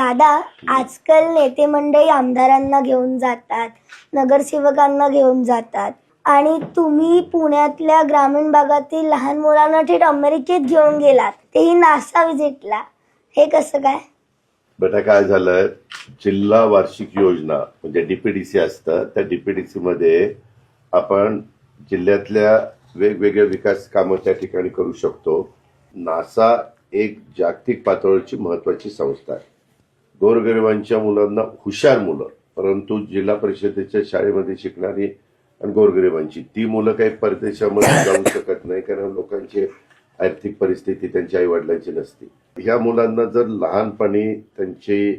दादा, आजकाल नेते मंडळी आमदारांना घेऊन जातात, नगरसेवकांना घेऊन जातात आणि तुम्ही पुण्यातल्या ग्रामीण भागातील लहान मुलांना थेट अमेरिकेत घेऊन गेलात, तेही नासा व्हिजिटला. हे कसं काय? बेटा काय झालं, जिल्हा वार्षिक योजना म्हणजे डीपीडीसी असतं, त्या डीपीडीसी मध्ये आपण जिल्ह्यातल्या वेगवेगळ्या विकास कामं त्या ठिकाणी करू शकतो. नासा एक जागतिक पातळीवरची महत्वाची संस्था आहे. गोरगरिबांच्या मुलांना, हुशार मुलं, परंतु जिल्हा परिषदेच्या शाळेमध्ये शिकणारी आणि गोरगरिबांची ती मुलं काही परदेशामध्ये जाऊ शकत नाही, कारण लोकांची आर्थिक परिस्थिती त्यांच्या आई वडिलांची नसते. ह्या मुलांना जर लहानपणी त्यांचे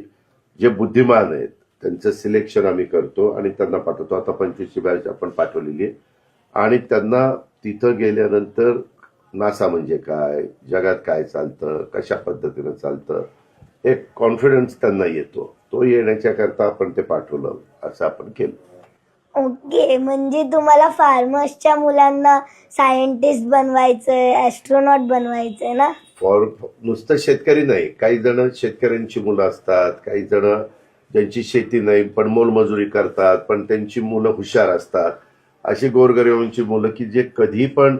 जे बुद्धिमान आहेत त्यांचं सिलेक्शन आम्ही करतो आणि त्यांना पाठवतो. आता 25ची बॅच आपण पाठवलेली आहे आणि त्यांना तिथं गेल्यानंतर नासा म्हणजे काय, जगात काय चालतं, कशा पद्धतीनं चालतं, एक कॉन्फिडन्स त्यांना येतो. तो येण्याच्या करता आपण ते पाठवलं, असं आपण केलं. ओके, म्हणजे तुम्हाला फार्मर्सच्या मुलांना सायंटिस्ट बनवायचंय, ॲस्ट्रोनॉट बनवायचंय ना? नुसतं शेतकरी नाही, काही जण शेतकऱ्यांची मुलं असतात, काही जण ज्यांची शेती नाही पण मोलमजुरी करतात, पण त्यांची मुलं हुशार असतात. अशी गोरगरिबांची मुलं की जे कधी पण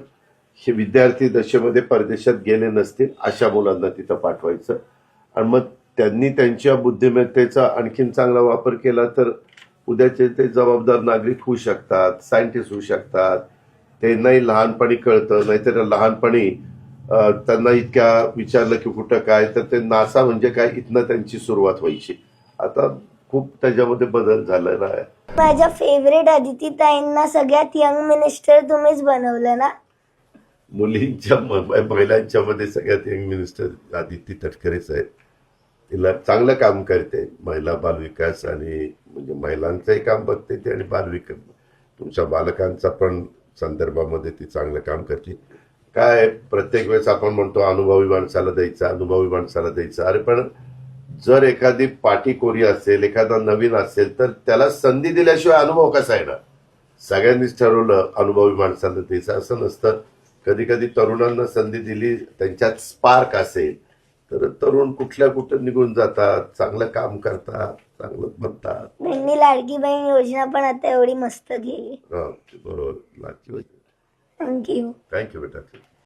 विद्यार्थी दशेमध्ये परदेशात गेले नसतील, अशा मुलांना तिथं पाठवायचं आणि मग त्यांनी त्यांच्या बुद्धिमत्तेचा आणखीन चांगला वापर केला तर उद्याचे ते जबाबदार नागरिक होऊ शकतात, सायंटिस्ट होऊ शकतात. त्यांनाही लहानपणी कळतं, नाहीतर लहानपणी त्यांना इतक्या विचारलं की कुठं काय, तर ते नासा म्हणजे काय इथनं त्यांची सुरुवात व्हायची. आता खूप त्याच्यामध्ये बदल झालेला आहे. माझ्या फेवरेट अदितीताईंना सगळ्यात यंग मिनिस्टर तुम्हीच बनवलं ना? मुलींच्या महिलांच्या मध्ये सगळ्यात यंग मिनिस्टर आदिती तटकरेच आहेत. तिला चांगलं काम करते, महिला बालविकास आणि म्हणजे महिलांचंही काम बघते ती आणि बालविकास तुमच्या बालकांचा पण संदर्भामध्ये ती चांगलं काम करते. काय प्रत्येक वेळेस आपण म्हणतो अनुभवी माणसाला द्यायचा, अनुभवी माणसाला द्यायचा. अरे पण जर एखादी पाठी कोरी असेल, एखादा नवीन असेल तर त्याला संधी दिल्याशिवाय अनुभव कसा येणार? सगळ्यांनीच ठरवलं अनुभवी माणसाला द्यायचं असं नसतं. कधी कधी तरुणांना संधी दिली, त्यांच्यात स्पार्क असेल तर तरुण कुठल्या कुठं निघून जातात, चांगलं काम करतात, चांगलं बनतात. त्यांनी लाडकी बहीण योजना पण आता एवढी मस्त गेली. बरोबर. थँक्यू. थँक्यू बेटा.